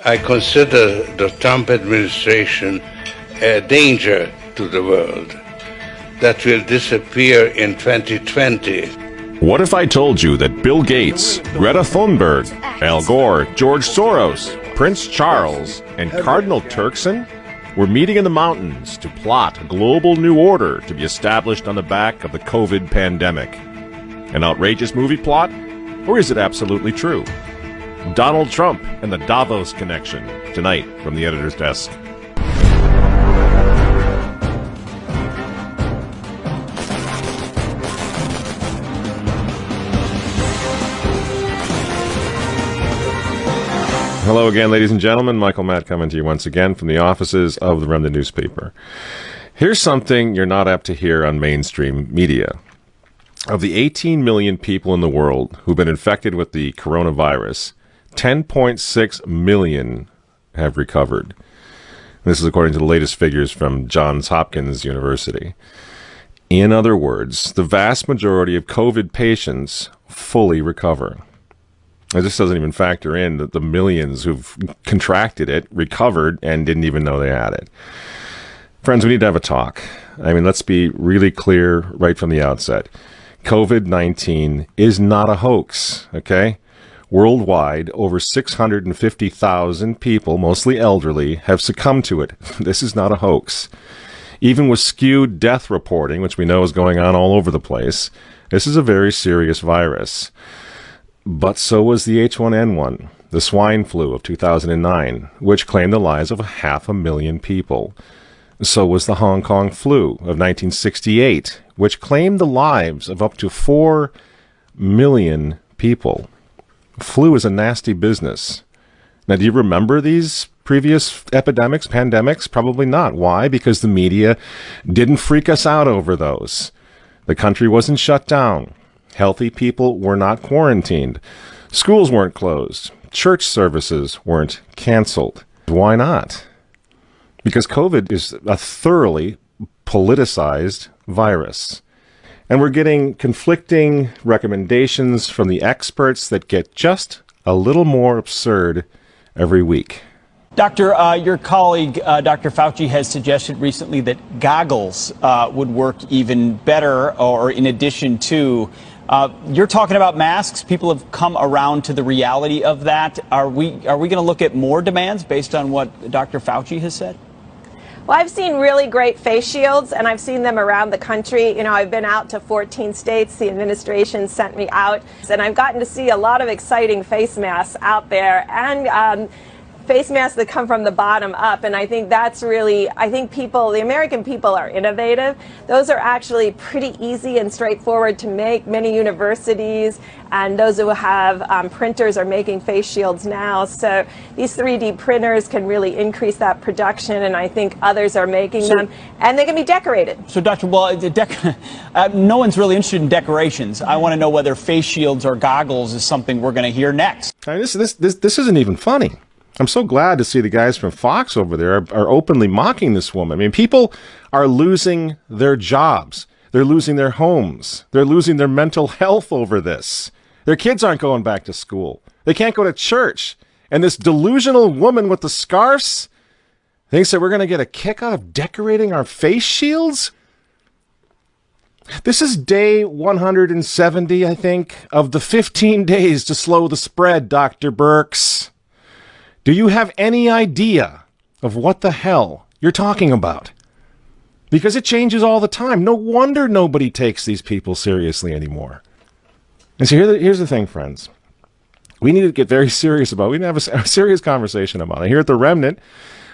I consider the Trump administration a danger to the world that will disappear in 2020. What if I told you that Bill Gates, Greta Thunberg, Al Gore, George Soros, Prince Charles, and Cardinal Turkson were meeting in the mountains to plot a global new order to be established on the back of the COVID pandemic? An outrageous movie plot? Or is it absolutely true? Donald Trump and the Davos connection, tonight from the editor's desk. Hello again, ladies and gentlemen. Michael Matt coming to you once again from the offices of the Remnant newspaper. Here's something you're not apt to hear on mainstream media. Of the 18 million people in the world who've been infected with the coronavirus, 10.6 million have recovered. This is according to the latest figures from Johns Hopkins University. In other words, the vast majority of COVID patients fully recover. And this doesn't even factor in the millions who've contracted it, recovered, and didn't even know they had it. Friends, we need to have a talk. I mean, let's be really clear right from the outset. COVID-19 is not a hoax, okay? Worldwide, over 650,000 people, mostly elderly, have succumbed to it. This is not a hoax. Even with skewed death reporting, which we know is going on all over the place, this is a very serious virus. But so was the H1N1, the swine flu of 2009, which claimed the lives of 500,000 people. So was the Hong Kong flu of 1968, which claimed the lives of up to 4 million people. Flu is a nasty business. Now, do you remember these previous epidemics, pandemics? Probably not. Why? Because the media didn't freak us out over those. The country wasn't shut down. Healthy people were not quarantined. Schools weren't closed. Church services weren't canceled. Why not? Because COVID is a thoroughly politicized virus. And we're getting conflicting recommendations from the experts that get just a little more absurd every week. Doctor, your colleague, Dr. Fauci, has suggested recently that goggles would work even better, or in addition to. You're talking about masks. People have come around to the reality of that. Are we going to look at more demands based on what Dr. Fauci has said? Well, I've seen really great face shields, and I've seen them around the country. You know, I've been out to 14 states. The administration sent me out, and I've gotten to see a lot of exciting face masks out there, and face masks that come from the bottom up. And I think that's really, the American people are innovative. Those are actually pretty easy and straightforward to make. Many universities and those who have printers are making face shields now. So these 3D printers can really increase that production, and I think others are making them, and they can be decorated. So, Dr. Well, no one's really interested in decorations. I want to know whether face shields or goggles is something we're going to hear next. I mean, this isn't even funny. I'm so glad to see the guys from Fox over there are openly mocking this woman. I mean, people are losing their jobs. They're losing their homes. They're losing their mental health over this. Their kids aren't going back to school. They can't go to church. And this delusional woman with the scarves thinks that we're going to get a kick out of decorating our face shields? This is day 170, I think, of the 15 days to slow the spread, Dr. Birx. Do you have any idea of what the hell you're talking about? Because it changes all the time. No wonder nobody takes these people seriously anymore. And so here's the thing, friends. We need to get very serious about it. We need to have a serious conversation about it. Here at the Remnant,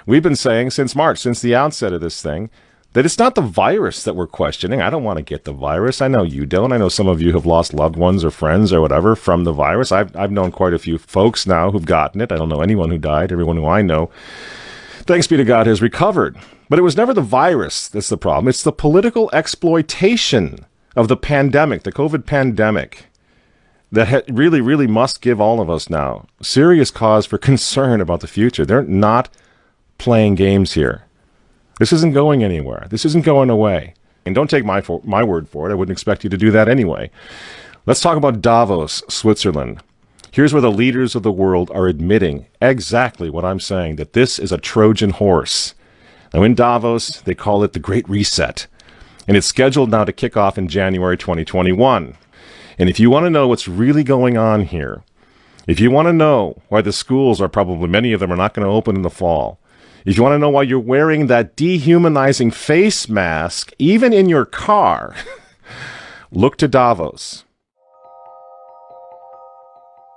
we've been saying since March, since the outset of this thing, that it's not the virus that we're questioning. I don't want to get the virus. I know you don't. I know some of you have lost loved ones or friends or whatever from the virus. I've known quite a few folks now who've gotten it. I don't know anyone who died. Everyone who I know, thanks be to God, has recovered. But it was never the virus that's the problem. It's the political exploitation of the pandemic, the COVID pandemic, that really, really must give all of us now serious cause for concern about the future. They're not playing games here. This isn't going anywhere. This isn't going away. And don't take my word for it. I wouldn't expect you to do that anyway. Let's talk about Davos, Switzerland. Here's where the leaders of the world are admitting exactly what I'm saying, that this is a Trojan horse. Now, in Davos, they call it the Great Reset, and it's scheduled now to kick off in January 2021. And if you want to know what's really going on here, if you want to know why the schools are probably, many of them are not going to open in the fall, if you want to know why you're wearing that dehumanizing face mask, even in your car, look to Davos.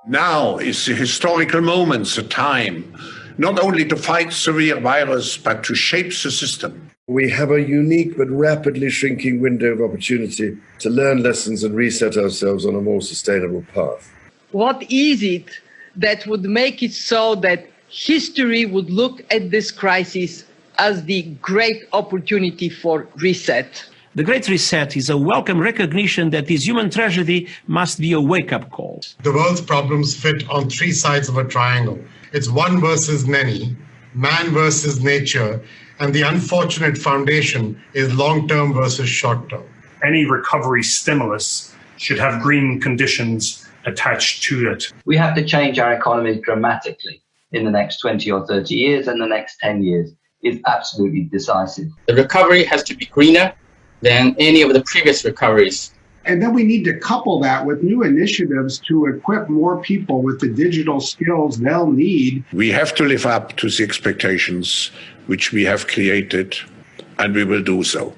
Now is the historical moment, the time, not only to fight the real virus, but to shape the system. We have a unique but rapidly shrinking window of opportunity to learn lessons and reset ourselves on a more sustainable path. What is it that would make it so that history would look at this crisis as the great opportunity for reset? The Great Reset is a welcome recognition that this human tragedy must be a wake-up call. The world's problems fit on three sides of a triangle. It's one versus many, man versus nature, and the unfortunate foundation is long-term versus short-term. Any recovery stimulus should have green conditions attached to it. We have to change our economy dramatically in the next 20 or 30 years, and the next 10 years is absolutely decisive. The recovery has to be greener than any of the previous recoveries. And then we need to couple that with new initiatives to equip more people with the digital skills they'll need. We have to live up to the expectations which we have created, and we will do so.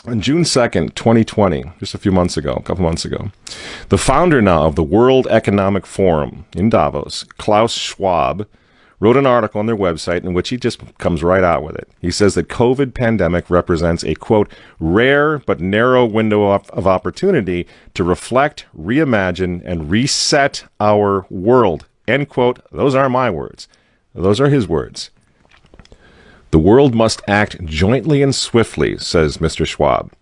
On June 2nd, 2020, just a couple months ago, the founder now of the World Economic Forum in Davos, Klaus Schwab, wrote an article on their website in which he just comes right out with it. He says that COVID pandemic represents a, quote, rare but narrow window of opportunity to reflect, reimagine, and reset our world, end quote. Those aren't my words. Those are his words. The world must act jointly and swiftly, says Mr. Schwab,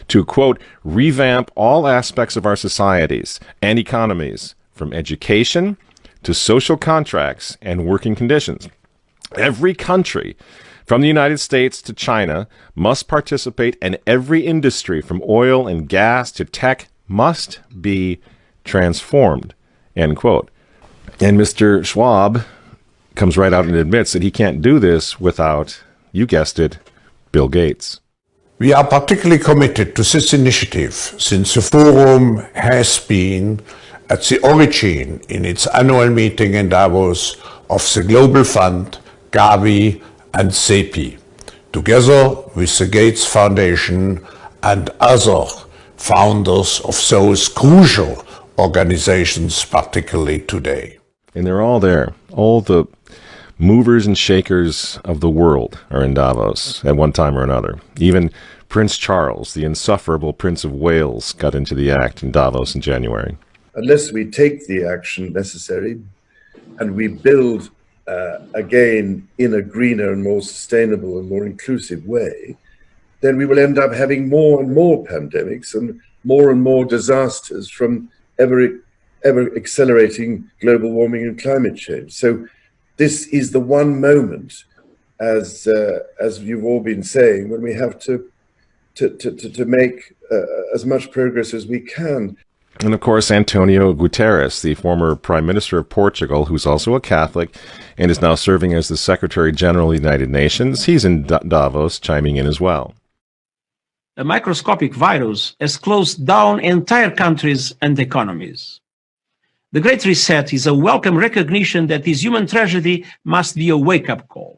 to, quote, revamp all aspects of our societies and economies, from education to social contracts and working conditions. Every country, from the United States to China, must participate, and every industry, from oil and gas to tech, must be transformed, end quote. And Mr. Schwab comes right out and admits that he can't do this without, you guessed it, Bill Gates. We are particularly committed to this initiative since the Forum has been at the origin in its annual meeting in Davos of the Global Fund, Gavi and CEPI, together with the Gates Foundation and other founders of those crucial organizations, particularly today. And they're all there. All the movers and shakers of the world are in Davos at one time or another. Even Prince Charles, the insufferable Prince of Wales, got into the act in Davos in January. Unless we take the action necessary and we build again in a greener and more sustainable and more inclusive way, then we will end up having more and more pandemics and more disasters from ever accelerating global warming and climate change. So this is the one moment, as you've all been saying, when we have to make as much progress as we can. And of course, Antonio Guterres, the former Prime Minister of Portugal, who's also a Catholic and is now serving as the Secretary General of the United Nations, he's in Davos chiming in as well. A microscopic virus has closed down entire countries and economies. The Great Reset is a welcome recognition that this human tragedy must be a wake-up call.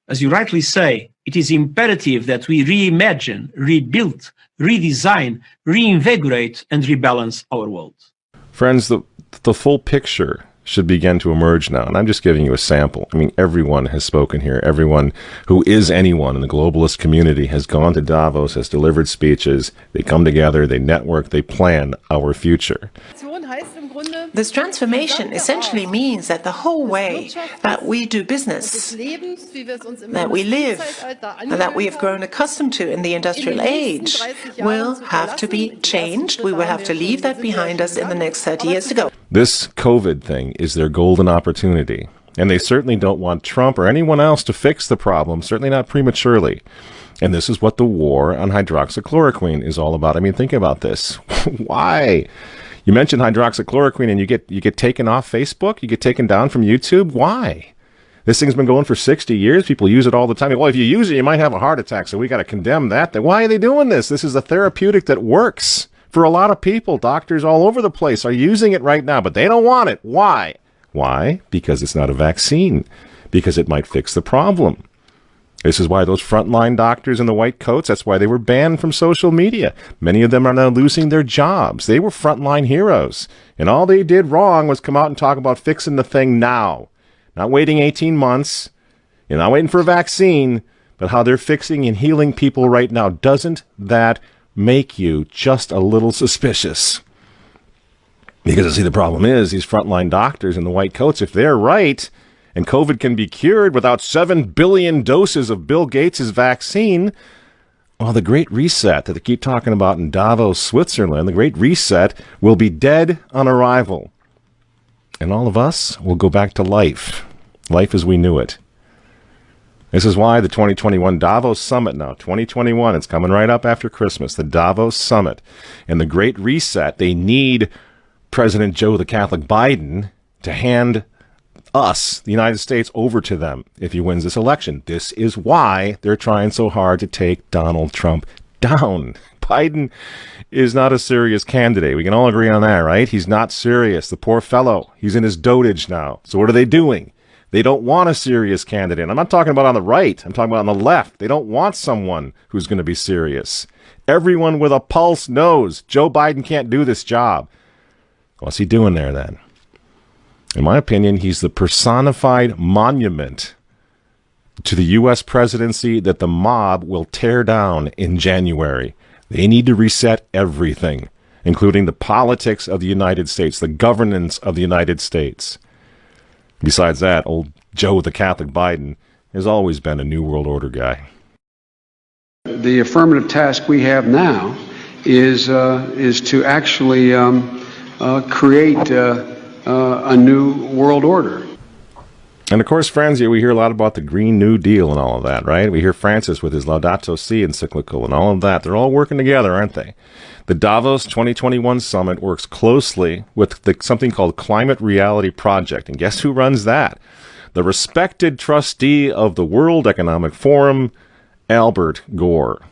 As you rightly say, it is imperative that we reimagine, rebuild, redesign, reinvigorate, and rebalance our world. Friends, the full picture should begin to emerge now, and I'm just giving you a sample. I mean, everyone has spoken here. Everyone who is anyone in the globalist community has gone to Davos, has delivered speeches. They come together, they network, they plan our future. This transformation essentially means that the whole way that we do business, that we live, and that we have grown accustomed to in the industrial age, will have to be changed. We will have to leave that behind us in the next 30 years to go. This COVID thing is their golden opportunity, and they certainly don't want Trump or anyone else to fix the problem, certainly not prematurely. And this is what the war on hydroxychloroquine is all about. I mean, think about this. Why? You mention hydroxychloroquine and you get taken off Facebook? You get taken down from YouTube? Why? This thing's been going for 60 years. People use it all the time. Well, if you use it, you might have a heart attack, so we got to condemn that. Why are they doing this? This is a therapeutic that works for a lot of people. Doctors all over the place are using it right now, but they don't want it. Why? Why? Because it's not a vaccine. Because it might fix the problem. This is why those frontline doctors in the white coats, that's why they were banned from social media. Many of them are now losing their jobs. They were frontline heroes. And all they did wrong was come out and talk about fixing the thing now. Not waiting 18 months. You're not waiting for a vaccine. But how they're fixing and healing people right now. Doesn't that make you just a little suspicious? Because, see, the problem is these frontline doctors in the white coats, if they're right, and COVID can be cured without 7 billion doses of Bill Gates' vaccine, well, the Great Reset that they keep talking about in Davos, Switzerland, the Great Reset will be dead on arrival. And all of us will go back to life. Life as we knew it. This is why the 2021 Davos Summit now, 2021, it's coming right up after Christmas, the Davos Summit. And the Great Reset, they need President Joe the Catholic Biden to hand us, the United States, over to them if he wins this election. This is why they're trying so hard to take Donald Trump down. Biden is not a serious candidate. We can all agree on that, right? He's not serious. The poor fellow. He's in his dotage now. So what are they doing? They don't want a serious candidate. I'm not talking about on the right. I'm talking about on the left. They don't want someone who's going to be serious. Everyone with a pulse knows Joe Biden can't do this job. What's he doing there then? In my opinion, he's the personified monument to the U.S. presidency that the mob will tear down in January. They need to reset everything, including the politics of the United States, the governance of the United States. Besides that, old Joe the Catholic Biden has always been a New World Order guy. The affirmative task we have now is to actually create a new world order. And of course, friends, we hear a lot about the Green New Deal and all of that, right? We hear Francis with his Laudato Si encyclical and all of that. They're all working together, aren't they? The Davos 2021 Summit works closely with something called Climate Reality Project. And guess who runs that? The respected trustee of the World Economic Forum, Albert Gore.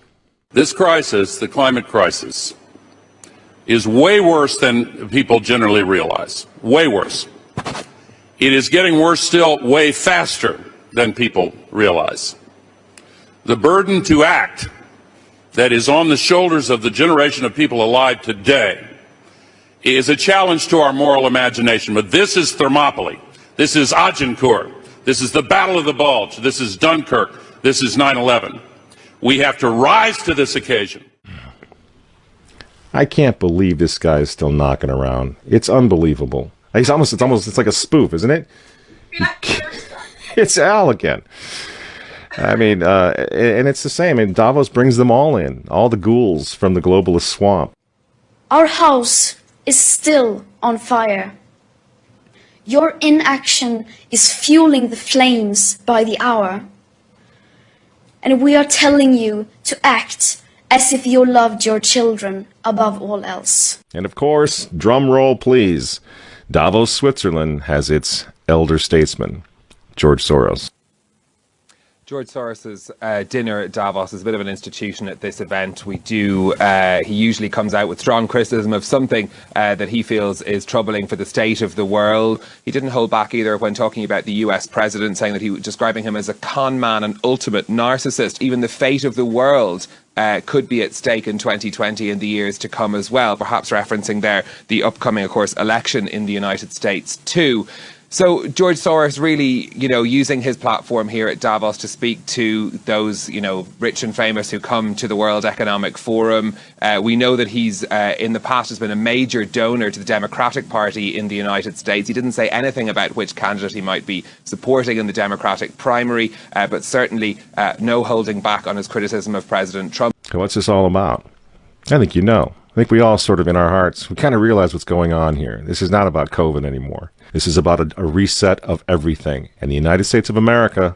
This crisis, the climate crisis, is way worse than people generally realize. Way worse. It is getting worse still way faster than people realize. The burden to act that is on the shoulders of the generation of people alive today is a challenge to our moral imagination. But this is Thermopylae. This is Agincourt. This is the Battle of the Bulge. This is Dunkirk. This is 9/11. We have to rise to this occasion. I can't believe this guy is still knocking around. It's unbelievable. It's like a spoof, isn't it? It's Al again. I mean, and it's the same. And Davos brings them all in, all the ghouls from the globalist swamp. Our house is still on fire. Your inaction is fueling the flames by the hour. And we are telling you to act as if you loved your children above all else. And of course, drum roll please, Davos, Switzerland has its elder statesman, George Soros. George Soros's dinner at Davos is a bit of an institution at this event. He usually comes out with strong criticism of something that he feels is troubling for the state of the world. He didn't hold back either when talking about the US president, saying that he was describing him as a con man and ultimate narcissist. Even the fate of the world could be at stake in 2020 and the years to come as well, perhaps referencing there the upcoming, of course, election in the United States too. So George Soros really, using his platform here at Davos to speak to those, rich and famous who come to the World Economic Forum. We know that he's, in the past, has been a major donor to the Democratic Party in the United States. He didn't say anything about which candidate he might be supporting in the Democratic primary, but certainly no holding back on his criticism of President Trump. What's this all about? I think you know. I think we all sort of in our hearts, we kind of realize what's going on here. This is not about COVID anymore. This is about a reset of everything. And the United States of America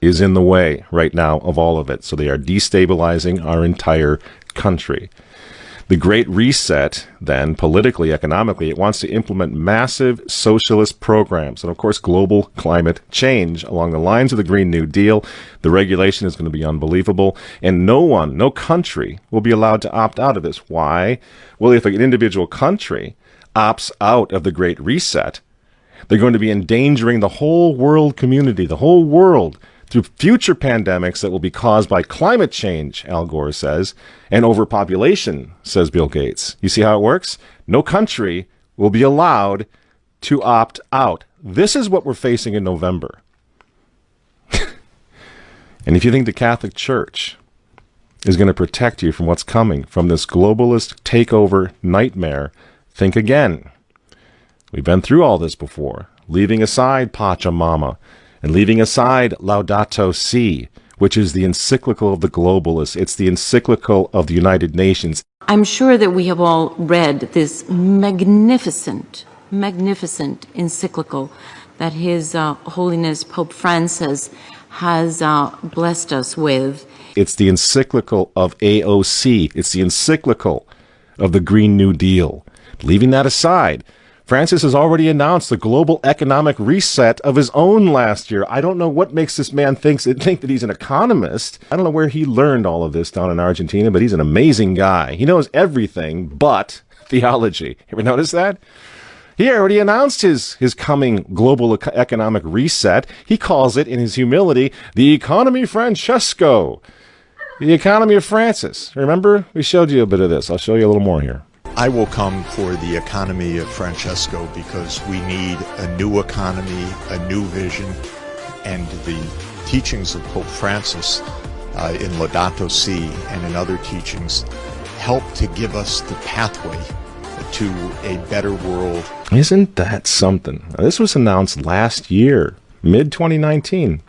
is in the way right now of all of it. So they are destabilizing our entire country. The Great Reset, then, politically, economically, it wants to implement massive socialist programs and, of course, global climate change along the lines of the Green New Deal. The regulation is going to be unbelievable, and no country will be allowed to opt out of this. Why? Well, if an individual country opts out of the Great Reset, they're going to be endangering the whole world community, the whole world, through future pandemics that will be caused by climate change, Al Gore says, and overpopulation, says Bill Gates. You see how it works? No country will be allowed to opt out. This is what we're facing in November. And if you think the Catholic Church is going to protect you from what's coming, from this globalist takeover nightmare, think again. We've been through all this before, leaving aside Pachamama, and leaving aside Laudato Si, which is the encyclical of the globalists. It's the encyclical of the United Nations. I'm sure that we have all read this magnificent encyclical that His Holiness Pope Francis has blessed us with. It's the encyclical of AOC. It's the encyclical of the Green New Deal. Leaving that aside, Francis has already announced the global economic reset of his own last year. I don't know what makes this man think that he's an economist. I don't know where he learned all of this down in Argentina, but he's an amazing guy. He knows everything but theology. Ever notice that? He already announced his coming global economic reset. He calls it, in his humility, the economy Francesco. The economy of Francis. Remember? We showed you a bit of this. I'll show you a little more here. I will come for the economy of Francesco because we need a new economy, a new vision, and the teachings of Pope Francis in Laudato Si and in other teachings help to give us the pathway to a better world. Isn't that something? Now, this was announced last year, mid-2019.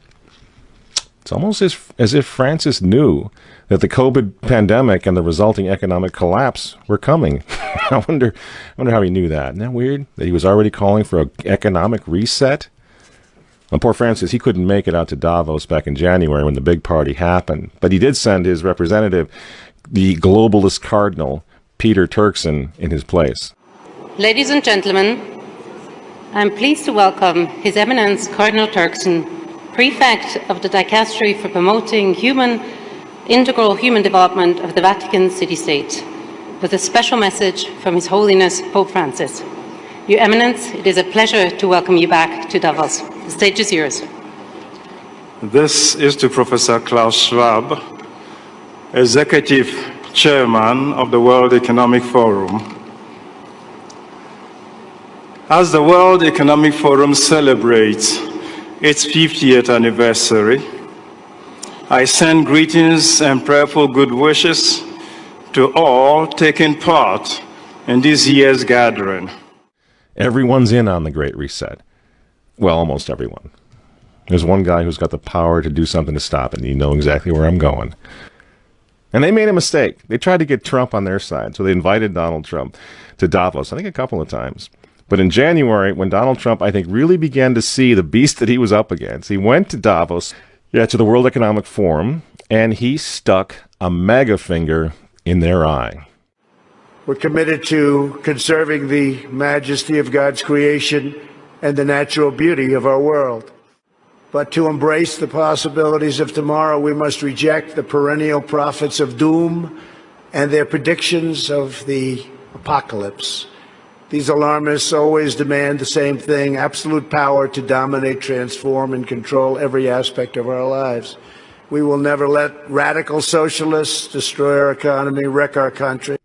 It's almost as if Francis knew that the COVID pandemic and the resulting economic collapse were coming. I wonder how he knew that. Isn't that weird? That he was already calling for an economic reset? Well, poor Francis, he couldn't make it out to Davos back in January when the big party happened. But he did send his representative, the globalist cardinal, Peter Turkson, in his place. Ladies and gentlemen, I'm pleased to welcome His Eminence Cardinal Turkson, Prefect of the Dicastery for Promoting Integral Human Development of the Vatican City-State, with a special message from His Holiness Pope Francis. Your Eminence, it is a pleasure to welcome you back to Davos. The stage is yours. This is to Professor Klaus Schwab, Executive Chairman of the World Economic Forum. As the World Economic Forum celebrates its 50th anniversary, I send greetings and prayerful good wishes to all taking part in this year's gathering. Everyone's in on the Great Reset. Well, almost everyone. There's one guy who's got the power to do something to stop it, and you know exactly where I'm going. And they made a mistake. They tried to get Trump on their side, so they invited Donald Trump to Davos, I think a couple of times. But in January, when Donald Trump, I think, really began to see the beast that he was up against, he went to Davos, to the World Economic Forum, and he stuck a mega finger in their eye. We're committed to conserving the majesty of God's creation and the natural beauty of our world. But to embrace the possibilities of tomorrow, we must reject the perennial prophets of doom and their predictions of the apocalypse. These alarmists always demand the same thing: absolute power to dominate, transform, and control every aspect of our lives. We will never let radical socialists destroy our economy, wreck our country.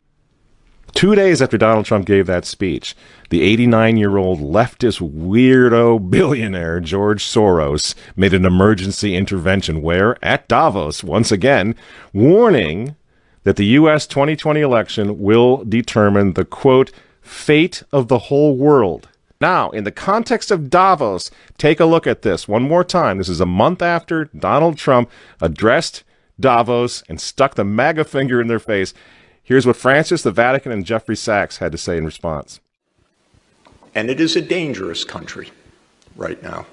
2 days after Donald Trump gave that speech, the 89-year-old leftist weirdo billionaire George Soros made an emergency intervention where, at Davos, once again, warning that the U.S. 2020 election will determine the, quote, fate of the whole world. Now, in the context of Davos, take a look at this one more time. This is a month after Donald Trump addressed Davos and stuck the MAGA finger in their face. Here's what Francis, the Vatican, and Jeffrey Sachs had to say in response. And it is a dangerous country right now.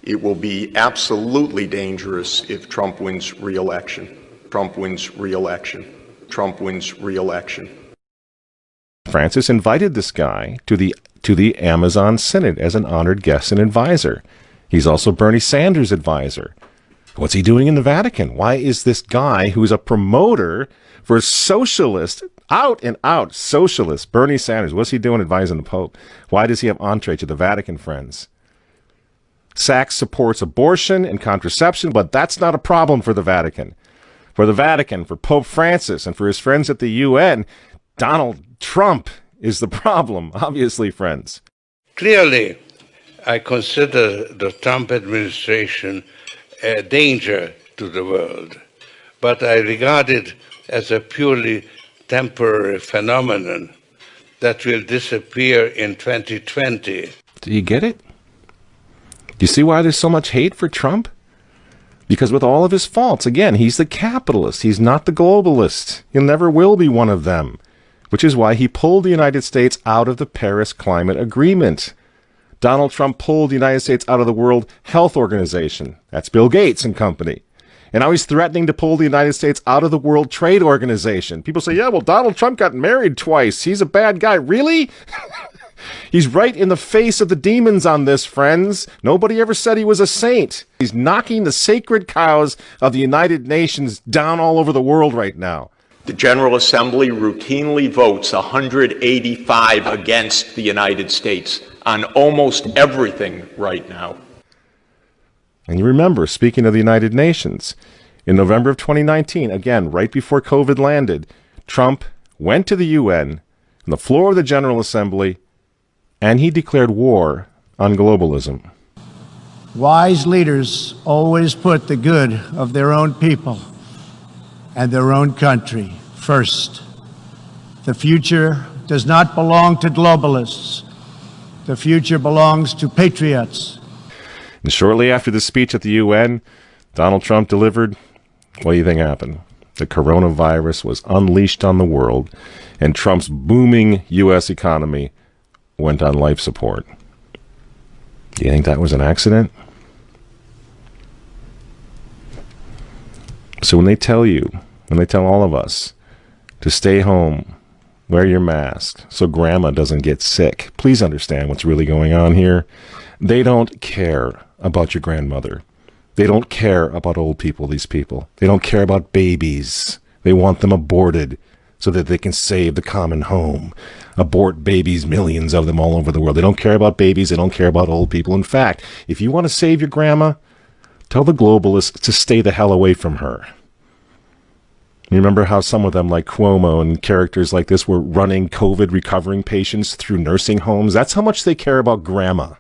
It will be absolutely dangerous if Trump wins re-election. Trump wins re-election. Trump wins re-election. Francis invited this guy to the Amazon Synod as an honored guest and advisor. He's also Bernie Sanders' advisor. What's he doing in the Vatican? Why is this guy who's a promoter for socialist, out and out socialist, Bernie Sanders, what's he doing advising the Pope? Why does he have entree to the Vatican, friends? Sachs supports abortion and contraception, but that's not a problem for the Vatican. For the Vatican, for Pope Francis, and for his friends at the UN, Donald Trump is the problem, obviously, friends. Clearly, I consider the Trump administration a danger to the world, but I regard it as a purely temporary phenomenon that will disappear in 2020. Do you get it? Do you see why there's so much hate for Trump? Because with all of his faults, again, he's the capitalist. He's not the globalist. He never will be one of them, which is why he pulled the United States out of the Paris Climate Agreement. Donald Trump pulled the United States out of the World Health Organization. That's Bill Gates and company. And now he's threatening to pull the United States out of the World Trade Organization. People say, yeah, well, Donald Trump got married twice. He's a bad guy. Really? He's right in the face of the demons on this, friends. Nobody ever said he was a saint. He's knocking the sacred cows of the United Nations down all over the world right now. The General Assembly routinely votes 185 against the United States on almost everything right now. And you remember, speaking of the United Nations, in November of 2019, again, right before COVID landed, Trump went to the UN on the floor of the General Assembly, and he declared war on globalism. Wise leaders always put the good of their own people and their own country first. The future does not belong to globalists. The future belongs to patriots. And shortly after the speech at the UN, Donald Trump delivered, what do you think happened? The coronavirus was unleashed on the world, and Trump's booming U.S. economy went on life support. Do you think that was an accident? So when they tell all of us to stay home, wear your mask so grandma doesn't get sick, please understand what's really going on here. They don't care about your grandmother. They don't care about old people, these people. They don't care about babies. They want them aborted so that they can save the common home. Abort babies, millions of them all over the world. They don't care about babies. They don't care about old people. In fact, if you want to save your grandma, tell the globalists to stay the hell away from her. You remember how some of them, like Cuomo and characters like this, were running COVID recovering patients through nursing homes? That's how much they care about grandma.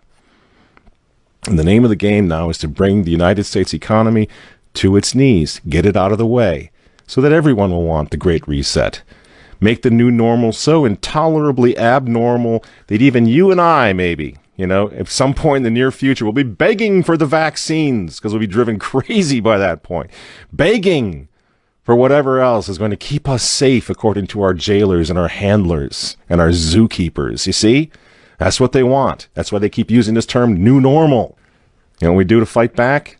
And the name of the game now is to bring the United States economy to its knees, get it out of the way, so that everyone will want the Great Reset. Make the new normal so intolerably abnormal that even you and I, maybe, at some point in the near future, will be begging for the vaccines because we'll be driven crazy by that point. Begging for whatever else is going to keep us safe according to our jailers and our handlers and our zookeepers. You see? That's what they want. That's why they keep using this term, new normal. You know what we do to fight back?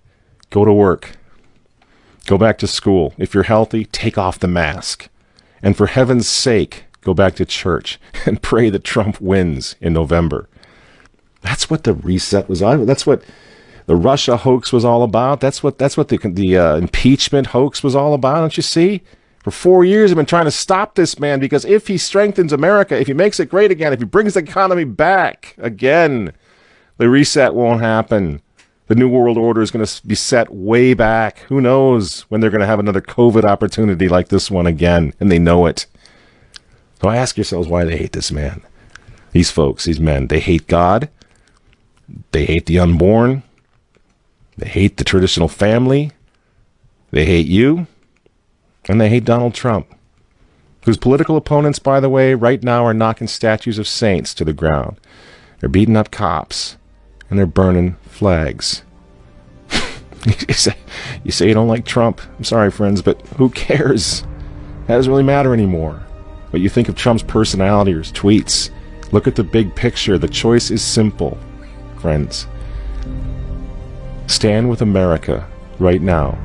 Go to work. Go back to school. If you're healthy, take off the mask. And for heaven's sake, go back to church and pray that Trump wins in November. That's what the reset was all about. That's what the Russia hoax was all about. That's what the impeachment hoax was all about. Don't you see? For 4 years, I've been trying to stop this man because if he strengthens America, if he makes it great again, if he brings the economy back again, the reset won't happen. The New World Order is going to be set way back. Who knows when they're going to have another COVID opportunity like this one again, and they know it. So ask yourselves why they hate this man. These folks, these men, they hate God. They hate the unborn. They hate the traditional family. They hate you. And they hate Donald Trump, whose political opponents, by the way, right now are knocking statues of saints to the ground. They're beating up cops, and they're burning flags. You say you don't like Trump. I'm sorry, friends, but who cares? That doesn't really matter anymore. What you think of Trump's personality or his tweets. Look at the big picture. The choice is simple, friends. Stand with America right now,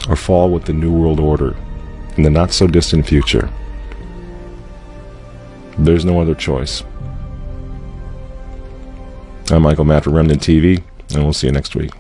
or fall with the New World Order in the not-so-distant future. There's no other choice. I'm Michael Matt for Remnant TV, and we'll see you next week.